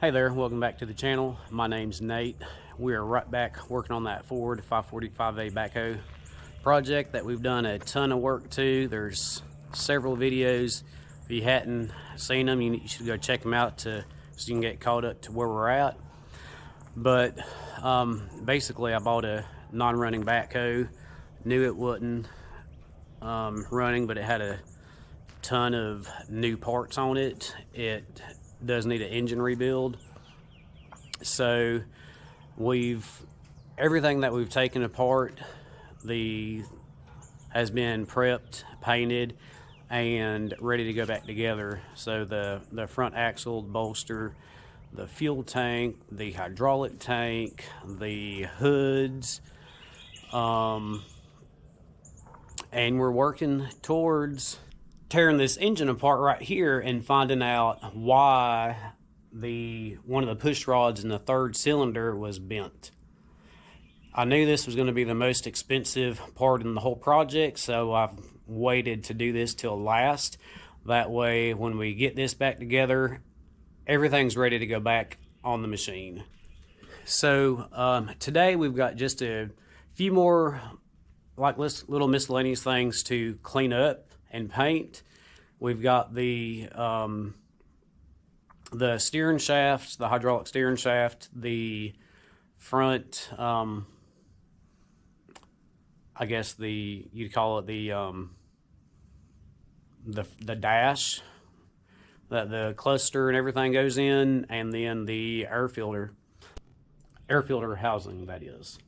Hey there, welcome back to the channel. My name's Nate. We are right back working on that Ford 545A backhoe project that we've done a ton of work to. There's several videos. If you hadn't seen them, you should go check them out so you can get caught up to where we're at. But basically I bought a non-running backhoe. Knew it wasn't running, but it had a ton of new parts on it. It does need an engine rebuild. So everything that we've taken apart has been prepped, painted, and ready to go back together. So the front axle, bolster, the fuel tank, the hydraulic tank, the hoods, and we're working towards tearing this engine apart right here and finding out why one of the push rods in the third cylinder was bent. I knew this was going to be the most expensive part in the whole project, so I've waited to do this till last. That way, when we get this back together, everything's ready to go back on the machine. So today we've got just a few more little miscellaneous things to clean up and paint. We've got the steering shaft, the hydraulic steering shaft, the front, I guess you'd call it the dash that the cluster and everything goes in, and then the air filter housing, that is.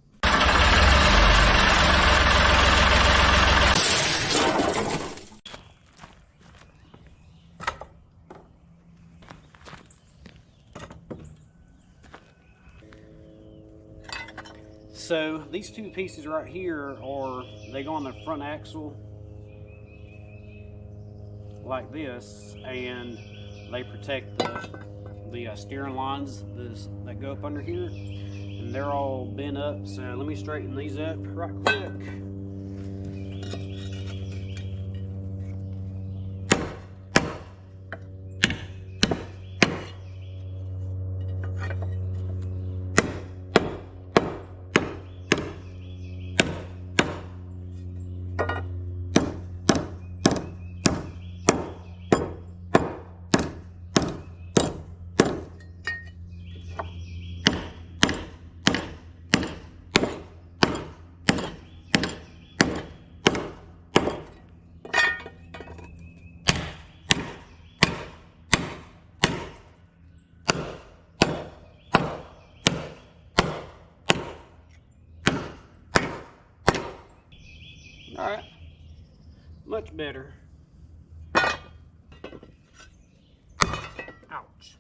So these two pieces right here they go on the front axle like this, and they protect the steering lines that go up under here, and they're all bent up. So let me straighten these up right quick. All right, much better. Ouch.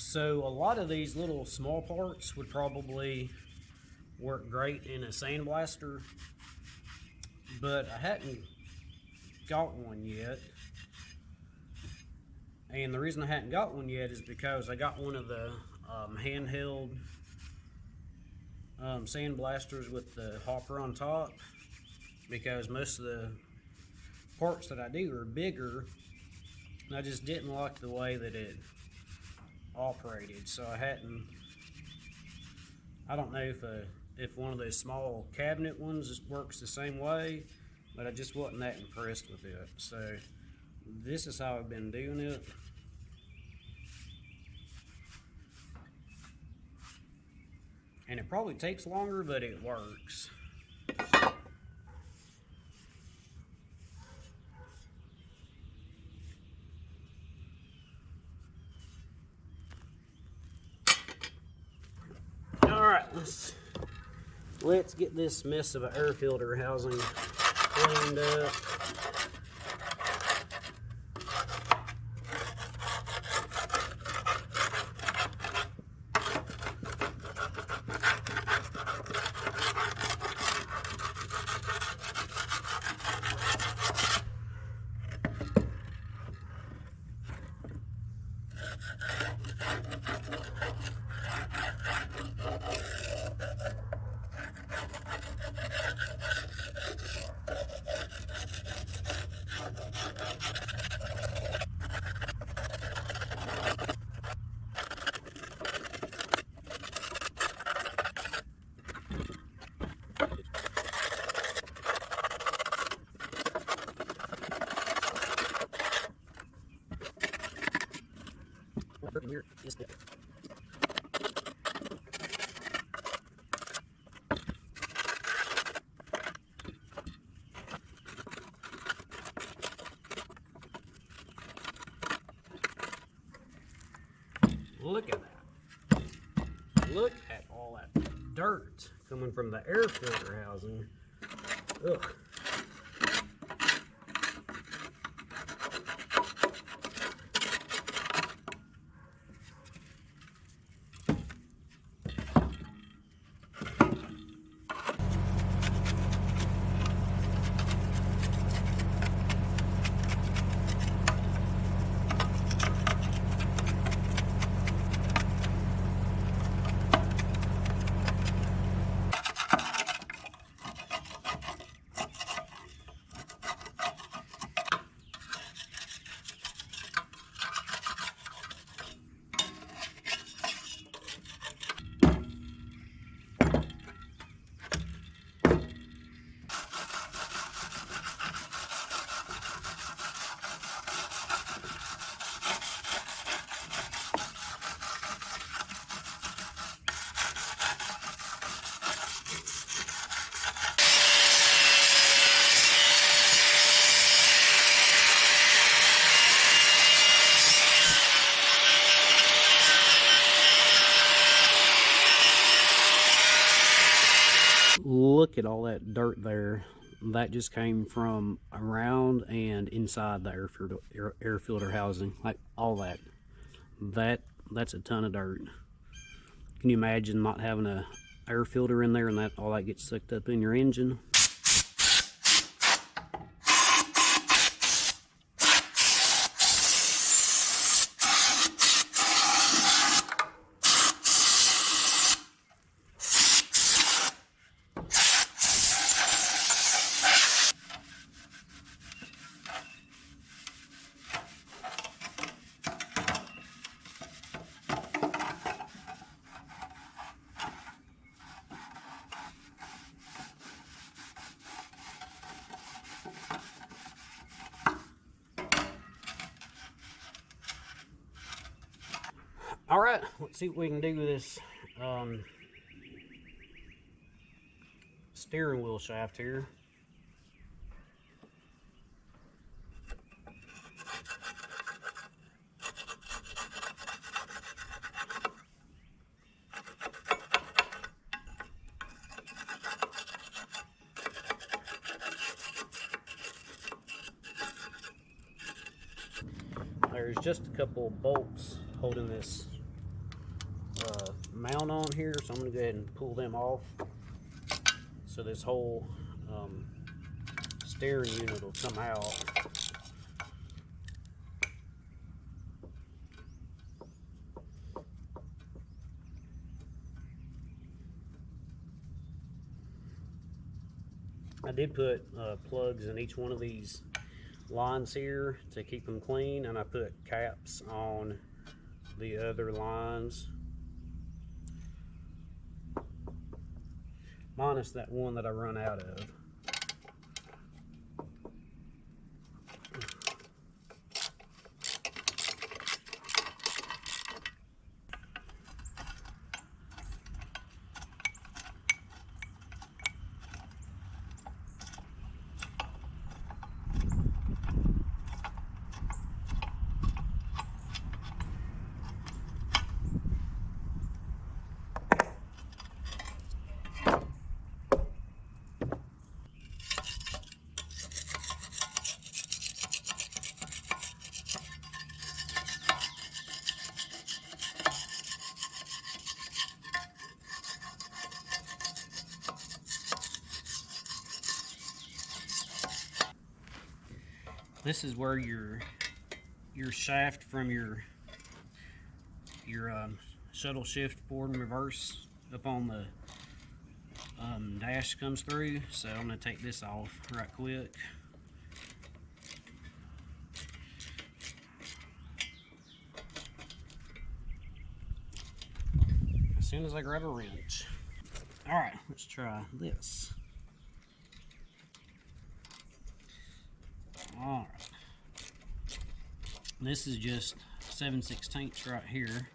So a lot of these little small parts would probably work great in a sandblaster, but I hadn't got one yet. And the reason I hadn't got one yet is because I got one of the handheld sandblasters with the hopper on top, because most of the parts that I do are bigger, and I just didn't like the way that it operated. So I don't know if one of those small cabinet ones works the same way, but I just wasn't that impressed with it. So this is how I've been doing it. And it probably takes longer, but it works. All right, let's get this mess of an air filter housing cleaned up. Here is it. Look at that. Look at all that dirt coming from the air filter housing. Ugh. Look at all that dirt there. That just came from around and inside the air filter housing. Like all that. That's a ton of dirt. Can you imagine not having a air filter in there and that all that gets sucked up in your engine? All right, let's see what we can do with this steering wheel shaft here. There's just a couple bolts holding this mount on here, so I'm going to go ahead and pull them off. So this whole steering unit will come out. I did put plugs in each one of these lines here to keep them clean, and I put caps on the other lines, minus that one that I run out of. This is where your shaft from your shuttle shift forward and reverse up on the dash comes through. So I'm going to take this off right quick. As soon as I grab a wrench. Alright, let's try this. Alright. This is just 7/16 right here.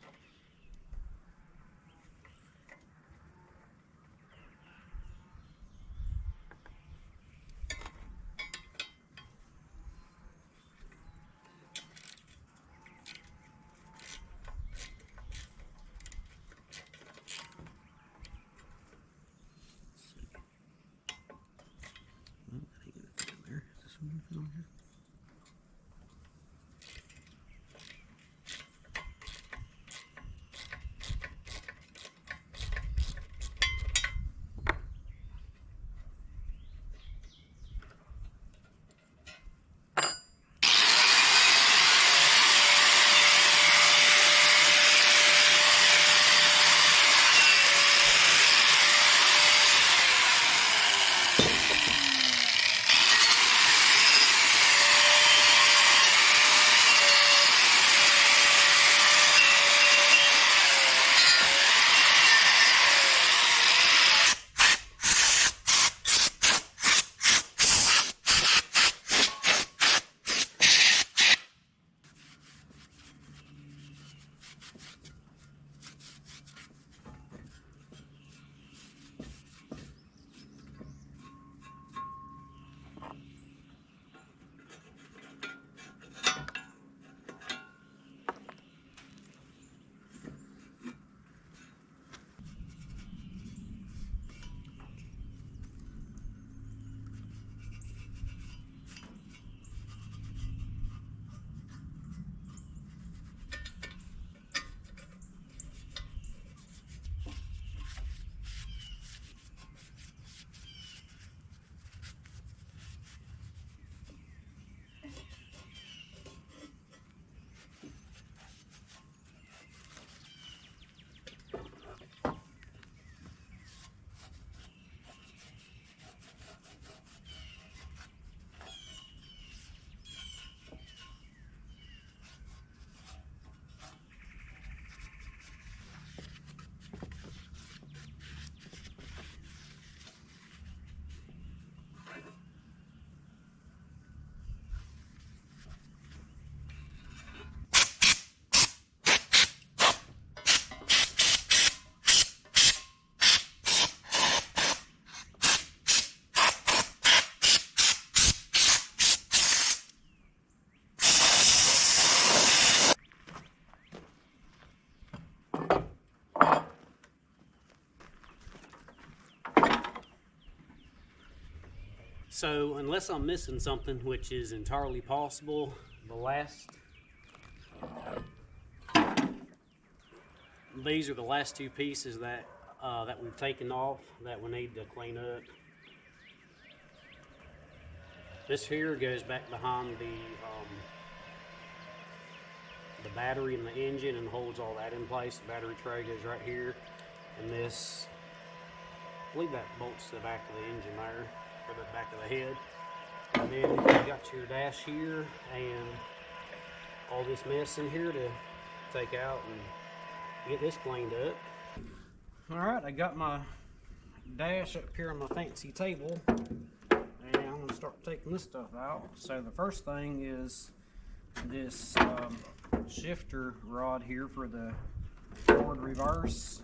So unless I'm missing something, which is entirely possible, the last these are the last two pieces that that we've taken off that we need to clean up. This here goes back behind the battery and the engine and holds all that in place. The battery tray goes right here, and this, I believe that bolts to the back of the engine there, or the back of the head. And then you got your dash here and all this mess in here to take out and get this cleaned up. Alright, I got my dash up here on my fancy table, and I'm going to start taking this stuff out. So the first thing is this shifter rod here for the forward reverse.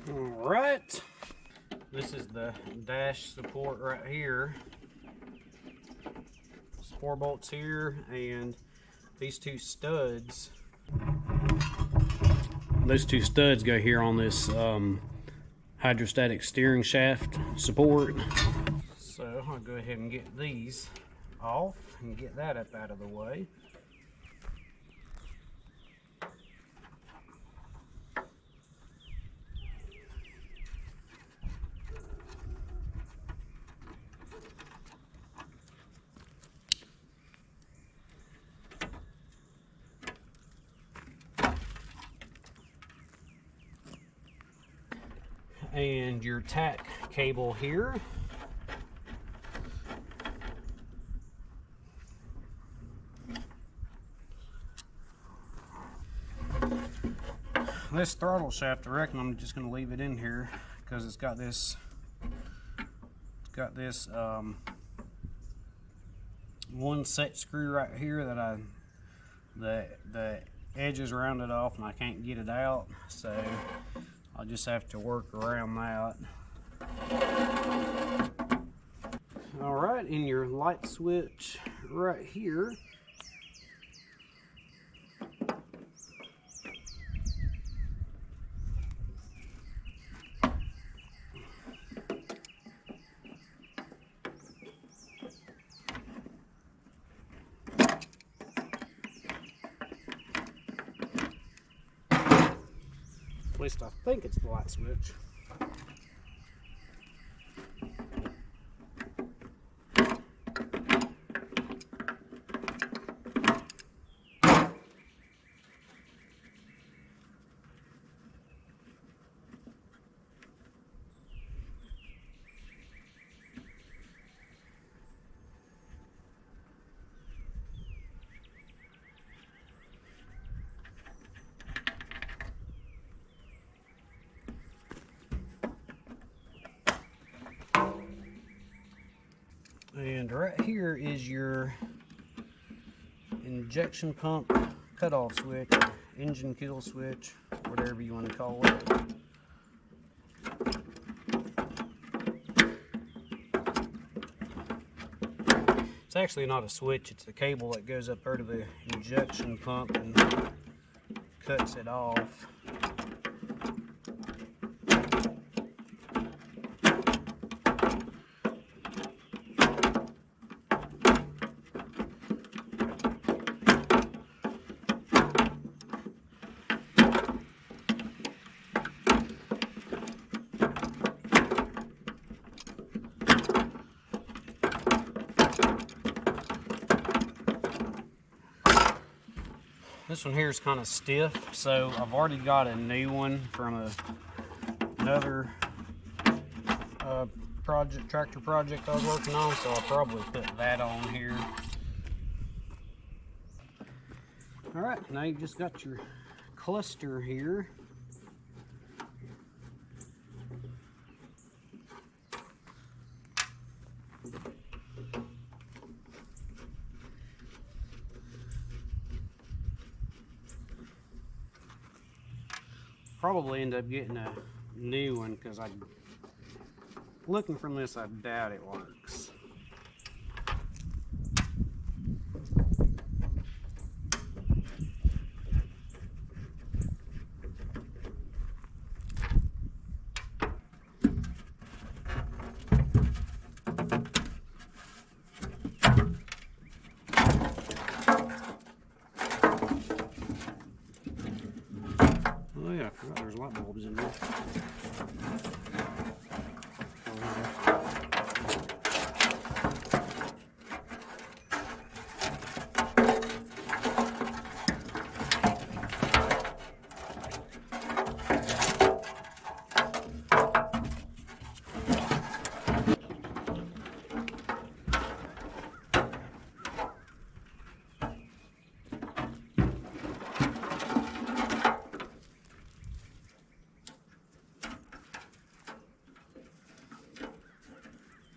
Alright, this is the dash support right here. There's 4 bolts here and these 2 studs. Those 2 studs go here on this hydrostatic steering shaft support. So I'll go ahead and get these off and get that up out of the way. And your tack cable here. This throttle shaft, I reckon I'm just going to leave it in here because it's got this one set screw right here that the edge is rounded off and I can't get it out, so I'll just have to work around that. Alright, in your light switch right here, at least I think it's the light switch. And right here is your injection pump cutoff switch, or engine kill switch, whatever you want to call it. It's actually not a switch, it's a cable that goes up there to the injection pump and cuts it off. This one here is kind of stiff, so I've already got a new one from another tractor project I was working on, so I'll probably put that on here. Alright, now you've just got your cluster here. Probably end up getting a new one because looking from this, I doubt it works. Oh yeah, I forgot there's light bulbs in there.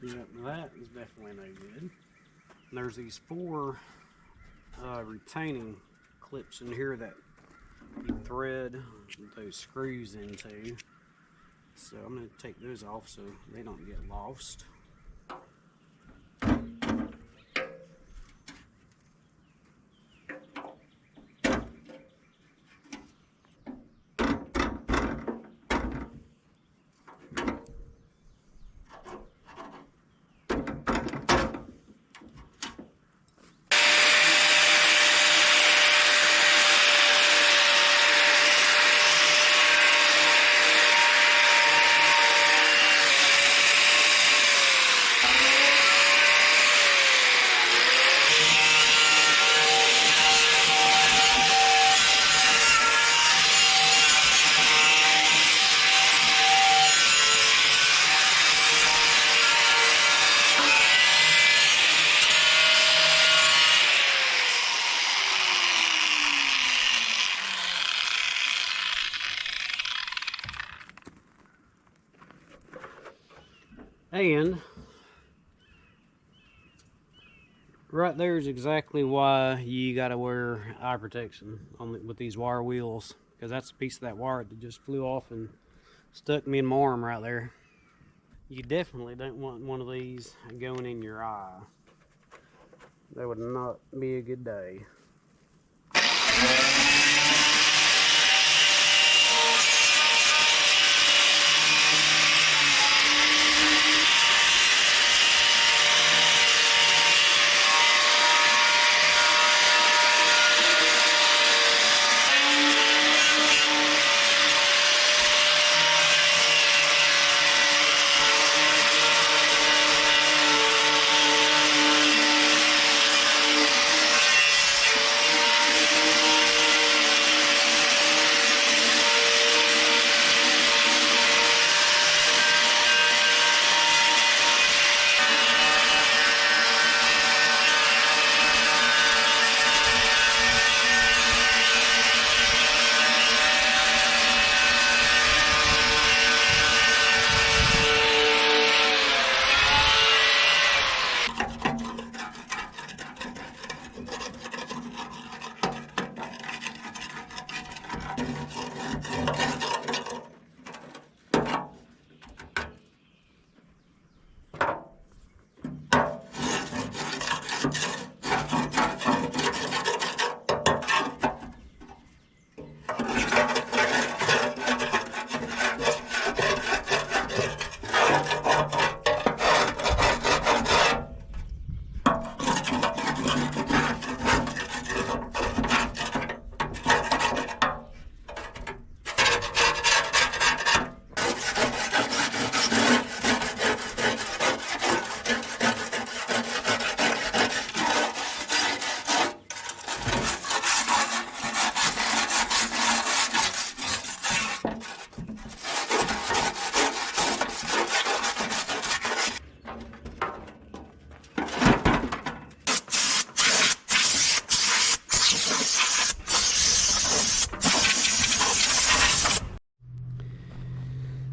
Yep, that is definitely no good. And there's these 4 retaining clips in here that you thread those screws into. So I'm going to take those off so they don't get lost. And right there is exactly why you gotta wear eye protection with these wire wheels, because that's a piece of that wire that just flew off and stuck me in my arm right there. You definitely don't want one of these going in your eye. That would not be a good day.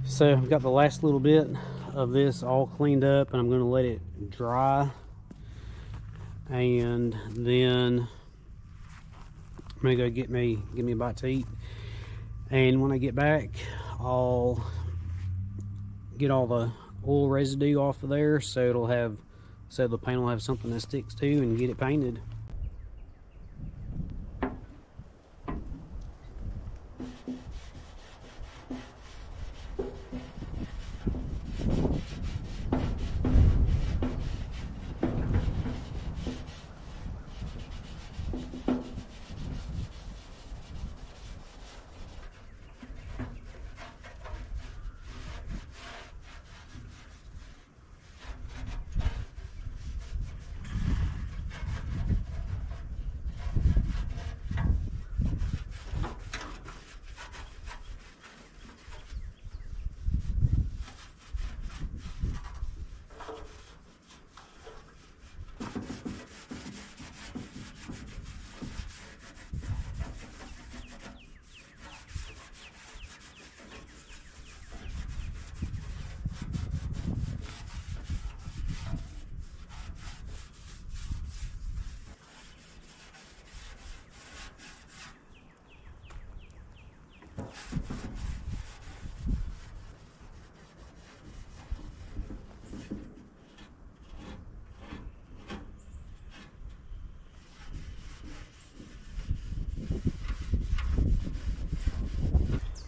So I've got the last little bit of this all cleaned up, and I'm going to let it dry, and then I'm going to go get me a bite to eat. And when I get back, I'll get all the oil residue off of there, so the paint will have something that sticks to, and get it painted.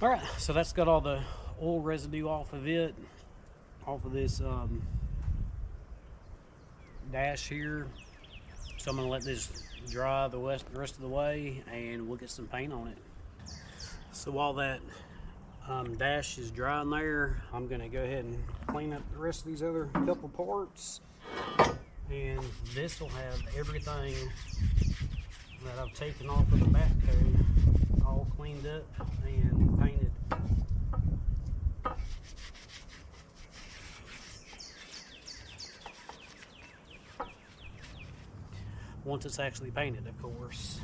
All right, so that's got all the oil residue off of it, off of this dash here. So I'm gonna let this dry the rest of the way, and we'll get some paint on it. So while that dash is drying there, I'm gonna go ahead and clean up the rest of these other couple parts, and this will have everything that I've taken off of the backhoe all cleaned up and painted. Once it's actually painted, of course.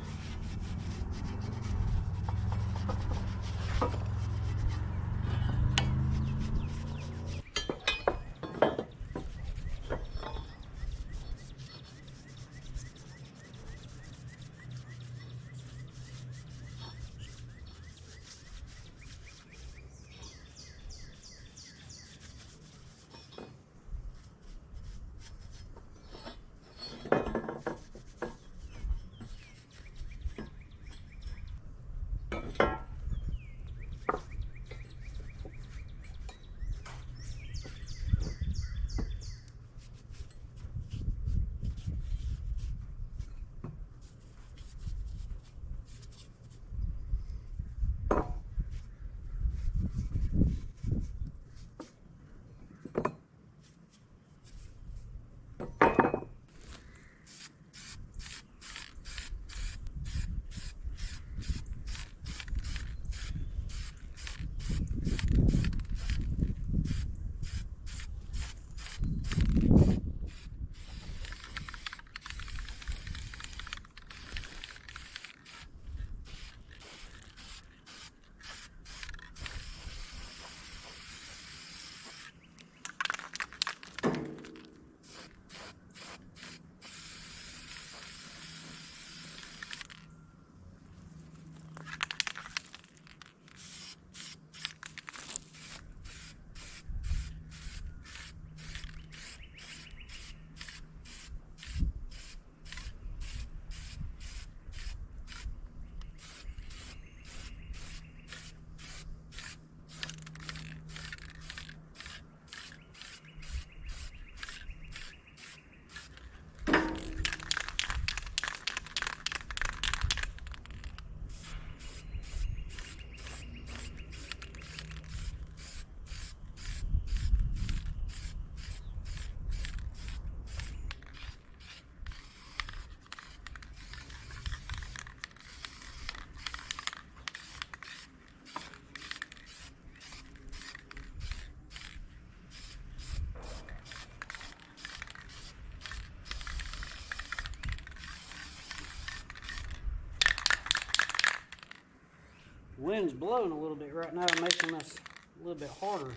Wind's blowing a little bit right now, making this a little bit harder.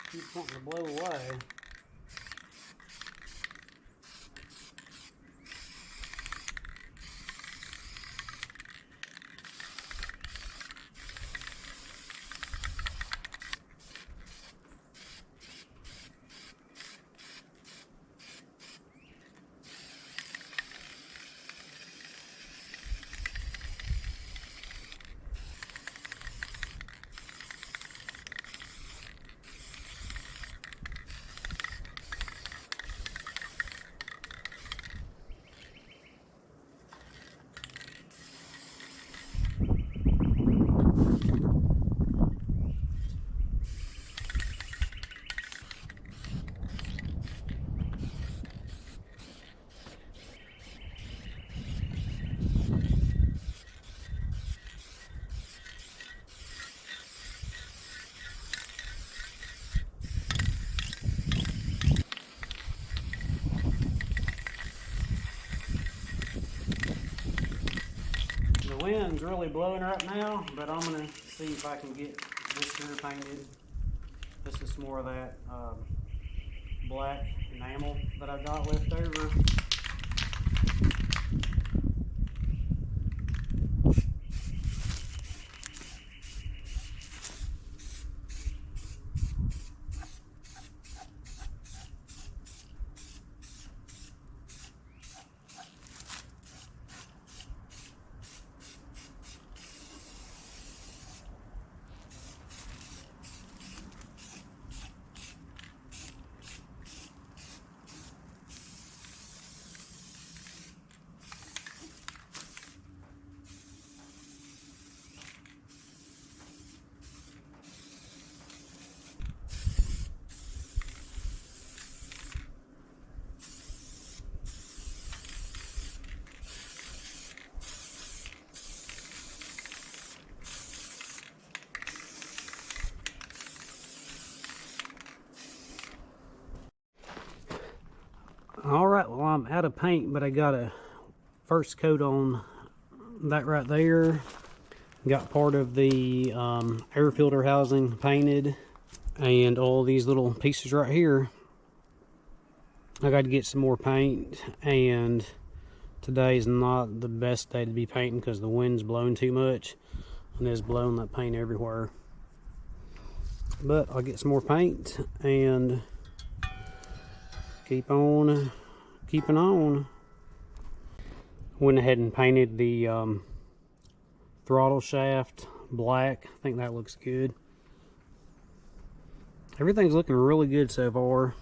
Keeps wanting to blow away. The wind's really blowing right now, but I'm gonna see if I can get this here painted. This is more of that black enamel that I got left over. All right, well, I'm out of paint, but I got a first coat on that right there. Got part of the air filter housing painted, and all these little pieces right here. I got to get some more paint, and today's not the best day to be painting because the wind's blowing too much, and it's blowing that paint everywhere. But I'll get some more paint and keep on keeping on. Went ahead and painted the throttle shaft black. I think that looks good. Everything's looking really good so far.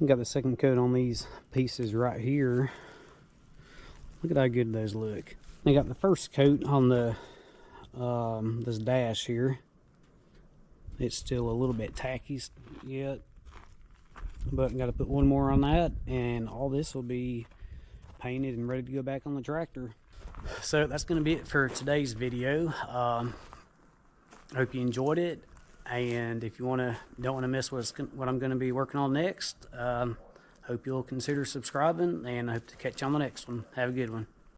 Got the second coat on these pieces right here. Look at how good those look. I got the first coat on the this dash here. It's still a little bit tacky yet, but got to put one more on that, and all this will be painted and ready to go back on the tractor. So that's going to be it for today's video. Hope you enjoyed it, and if you don't want to miss what I'm going to be working on next, hope you'll consider subscribing, and I hope to catch you on the next one. Have a good one.